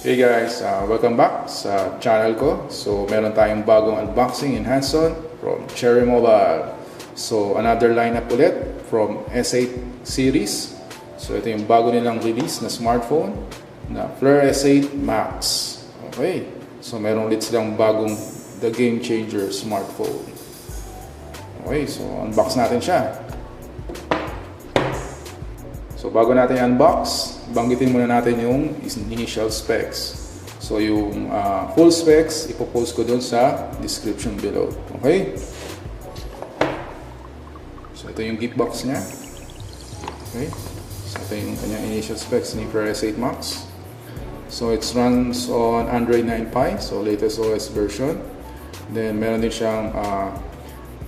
Hey guys, welcome back sa channel ko. So meron tayong bagong unboxing in hands-on from Cherry Mobile. So another lineup ulit from S8 series. So ito yung bago nilang release na smartphone na Flare S8 Max. Okay, so meron ulit silang bagong the game changer smartphone. Okay, so unbox natin siya. So bago natin unbox, banggitin muna natin yung initial specs. So yung full specs, ipopost ko dun sa description below. Okay? So ito yung gift box niya. Okay? So ito yung kanyang initial specs ni Flare S8 Max. So it runs on Android 9 Pie, so latest OS version. Then meron din siyang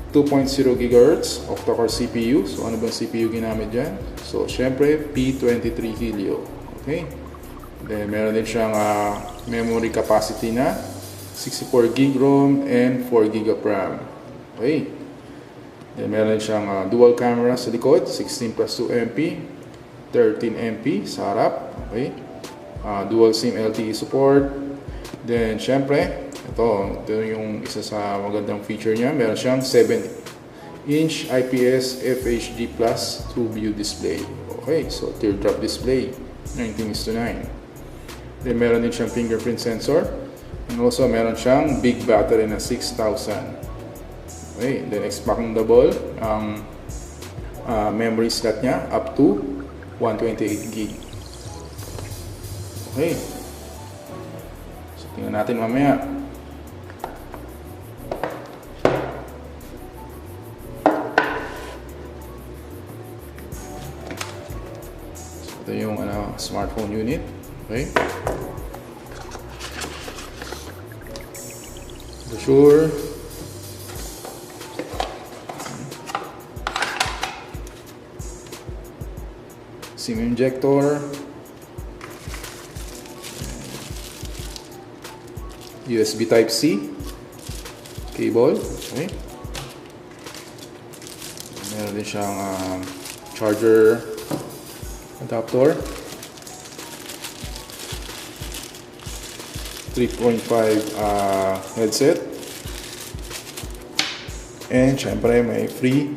2.0 GHz Octacore CPU. So ano bang CPU ginamit dyan? So syempre p23 Helio. Okay. Then meron din siyang memory capacity na 64 GB ROM and 4 GB of RAM. Okay. Then meron din siyang dual camera sa likod, 16 plus 2 MP, 13 MP sa harap. Okay. Dual SIM LTE support. Then syempre ito yung isa sa magandang feature niya. Meron siyang 7-inch IPS FullHD Plus Trueview display. Okay, so teardrop display, 19:9. Then meron din siyang fingerprint sensor. And also meron siyang big battery na 6,000. Okay, then expandable ang memory slot niya up to 128 GB. Okay, so tingnan natin mamaya. Ito yung smartphone unit. Okay. Brochure. SIM injector. USB Type-C cable. Okay. Meron din siyang charger adapter, 3.5 headset, and syempre may free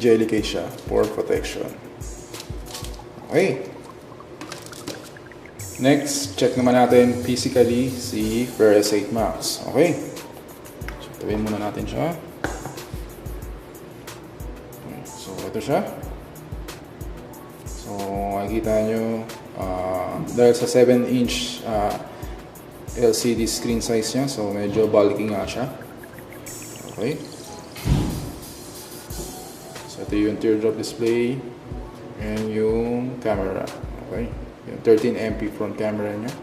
jelly case siya for protection. Okay, next check naman natin physically si Flare S8 Max. Okay, so tawin muna natin siya. Okay, so ito siya. So makikita nyo dahil sa 7-inch LCD screen size niya, so medyo bulky nga siya. Okay, so ito yung teardrop display and yung camera. Okay, yung 13 MP front camera niya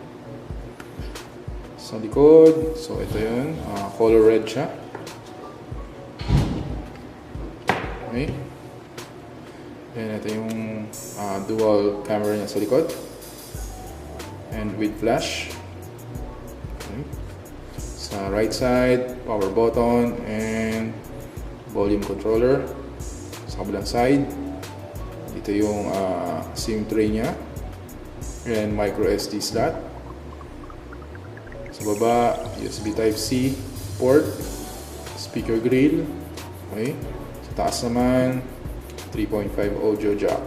sa likod. So ito yun, color red siya. Okay, and ito yung dual camera niya sa likod and with flash. Okay. Sa right side, power button and volume controller. Sa kabilang side, dito yung SIM tray niya and micro SD slot. Sa baba, USB Type-C port, speaker grill. Okay. Sa taas naman, 3.5 audio jack.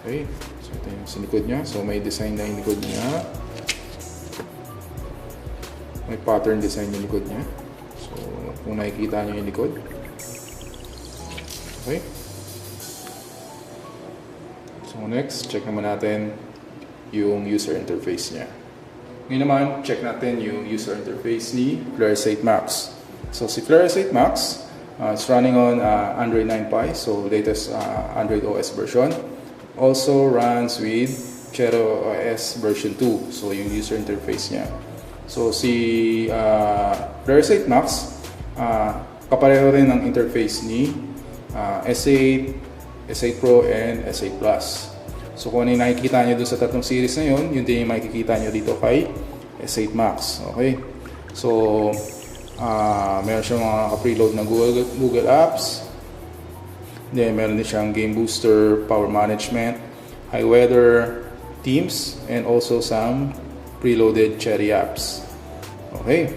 Okay, so ito yung sa likod niya. So may design na yung likod niya. May pattern design yung likod niya. So kung nakikita niyo yung likod. Okay. So next, check naman natin yung user interface niya. Ngayon naman, check natin yung user interface ni Flare S8 Max. So si Flare S8 Max, it's running on Android 9 Pie, so latest Android OS version. Also runs with Cherry OS version 2, so yung user interface niya. So si Flare S8 Max, kapareho rin ang interface ni S8, S8 Pro, and S8 Plus. So kung ano yung nakikita nyo dun sa tatlong series na yun, yun din yung makikita nyo dito kay S8 Max. Okay, so meron siyang mga preload na Google Apps. Then meron din siyang game booster, power management, high weather, themes, and also some preloaded cherry apps. Okay.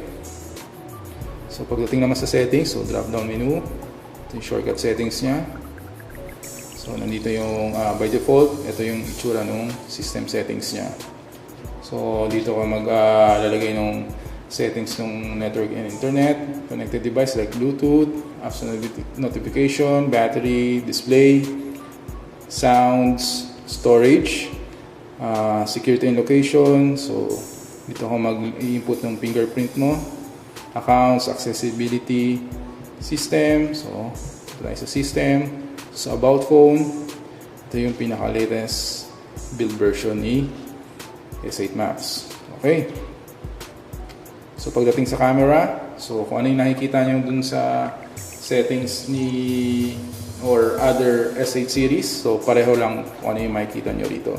So pagdating naman sa settings, so drop down menu, ito yung shortcut settings niya. So nandito yung by default, ito yung itsura ng system settings niya. So dito ka maglalagay ng settings ng network and internet, connected device like Bluetooth, apps notification, battery, display, sounds, storage, security and location. So dito ka mag-input ng fingerprint mo, accounts, accessibility, system. So ito tayo sa system. So about phone, ito yung pinaka-latest build version ni S8 Max. Okay. So pagdating sa camera, so kung ano yung nakikita nyo dun sa settings ni or other S8 series, so pareho lang kung ano yung makikita nyo rito.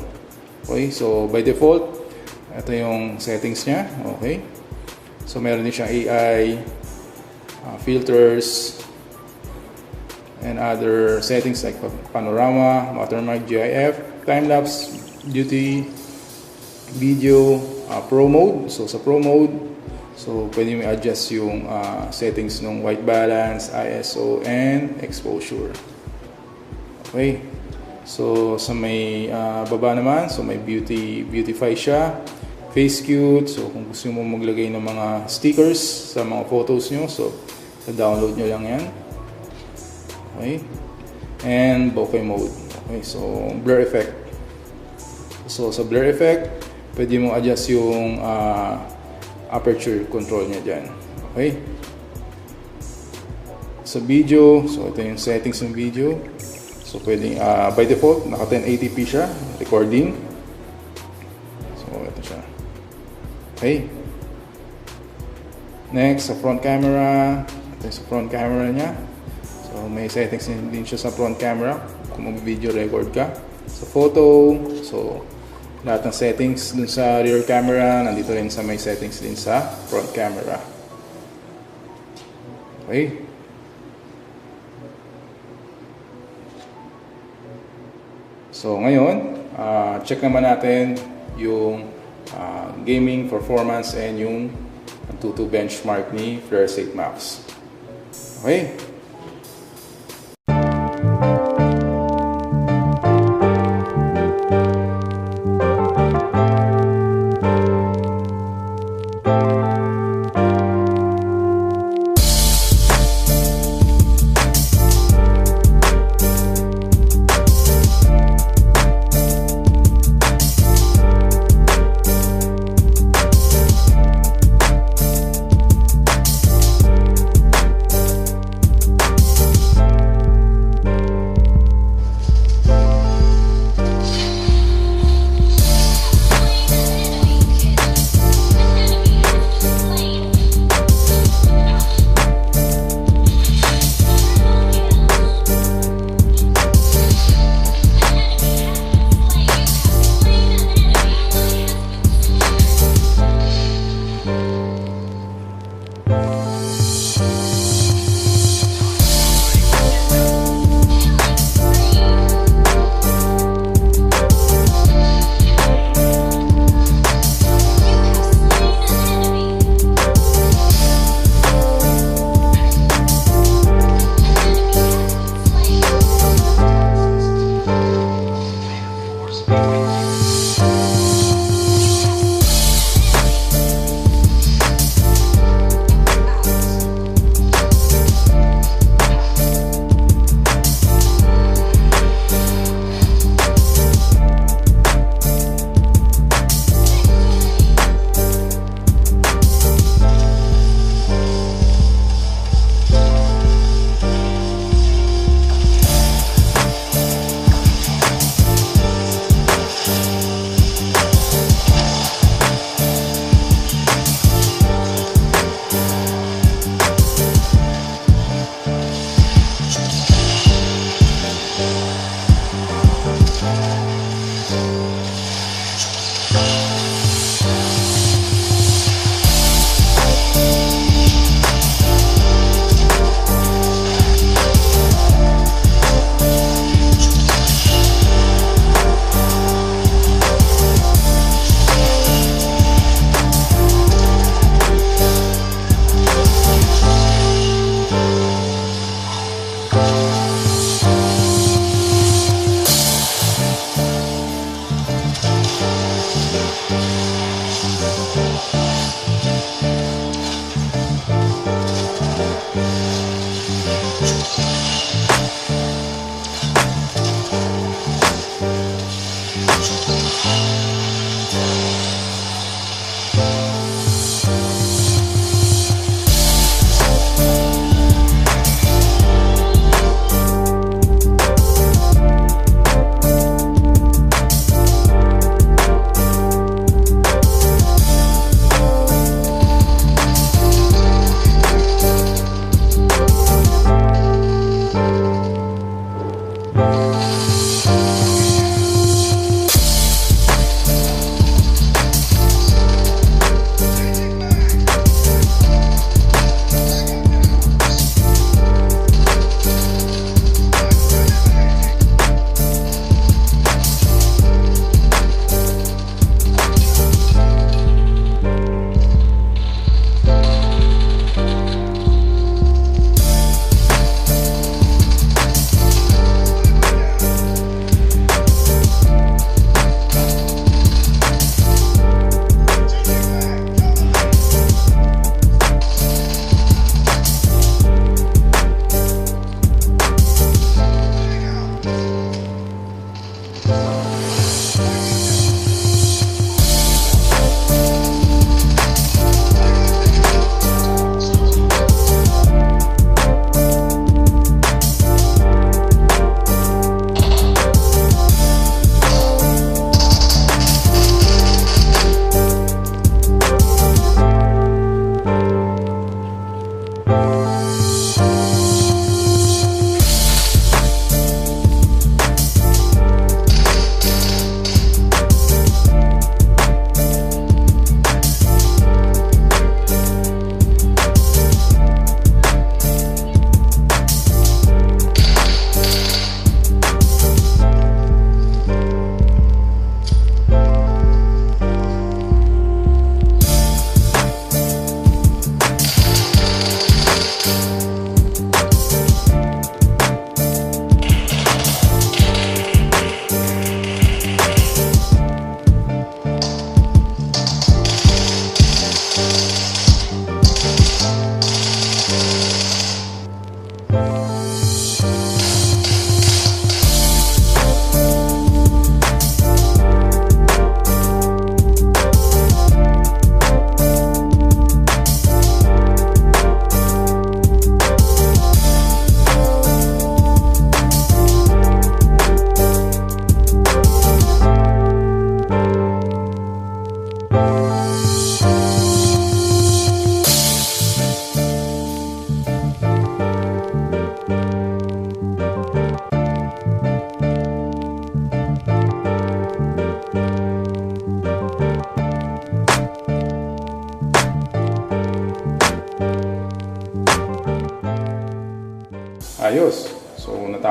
Okay, so by default, ito yung settings nya. Okay. So meron din siyang AI, filters, and other settings like panorama, watermark, GIF, time-lapse, duty, video, pro mode. So sa pro mode, so pwede mo adjust yung settings ng white balance, ISO, and exposure. Okay. So sa may baba naman, so may beautify siya, face cute. So kung gusto mo maglagay ng mga stickers sa mga photos nyo, so download nyo lang yan. Okay. And bokeh mode. Okay, so blur effect. So sa blur effect, pwede mo adjust yung aperture control niya dyan. Okay. Sa video, so ito yung settings ng video. So pwede, by default, naka 1080p siya, recording. So ito siya. Okay. Next, sa front camera. Ito yung sa front camera niya. So may settings din siya sa front camera kung mag-video record ka. Sa photo, so lahat ng settings dun sa rear camera, nandito rin sa may settings din sa front camera. Okay. So ngayon, check naman natin yung gaming performance and yung Antutu benchmark ni S8 Max. Okay.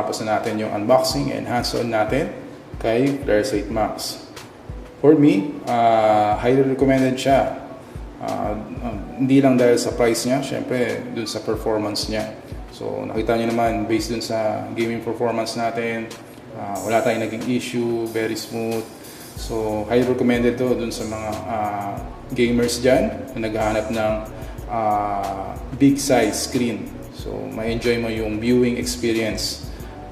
matapos na natin yung unboxing and hands-on natin kay Polaris 8 Max. For me, highly recommended siya. Hindi lang dahil sa price niya, syempre dun sa performance niya. So nakita niyo naman, based dun sa gaming performance natin, wala tayong naging issue, very smooth. So highly recommended to dun sa mga gamers dyan na naghahanap ng big size screen. So ma-enjoy mo yung viewing experience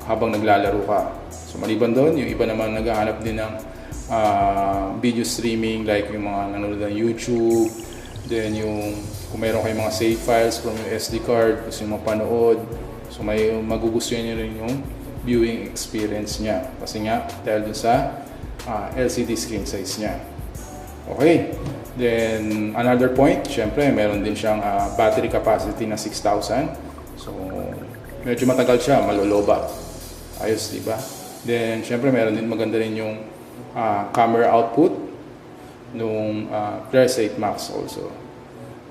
habang naglalaro ka. So maliban doon, yung iba naman naghahanap din ng video streaming, like yung mga nanonood ng YouTube, then yung kung meron kayong mga save files from yung SD card, gusto nyo mapanood, so may magugustuhan nyo rin yung viewing experience niya kasi nga dahil dun sa LCD screen size niya. Okay, then another point, syempre meron din siyang battery capacity na 6,000, so medyo matagal siya, maloloba, ayos, diba? Then syempre meron din, maganda rin yung camera output nung Polaris 8 Max also.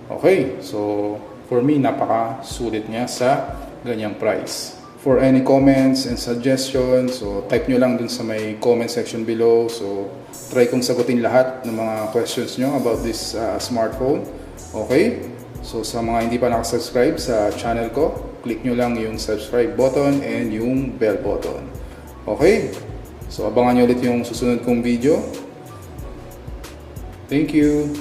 Okay, so for me, napaka-sulit niya sa ganyang price. For any comments and suggestions, so type nyo lang dun sa may comment section below. So try kong sagutin lahat ng mga questions nyo about this smartphone. Okay, so sa mga hindi pa nakasubscribe sa channel ko, click nyo lang yung subscribe button and yung bell button. Okay, so abangan nyo ulit yung susunod kong video. Thank you!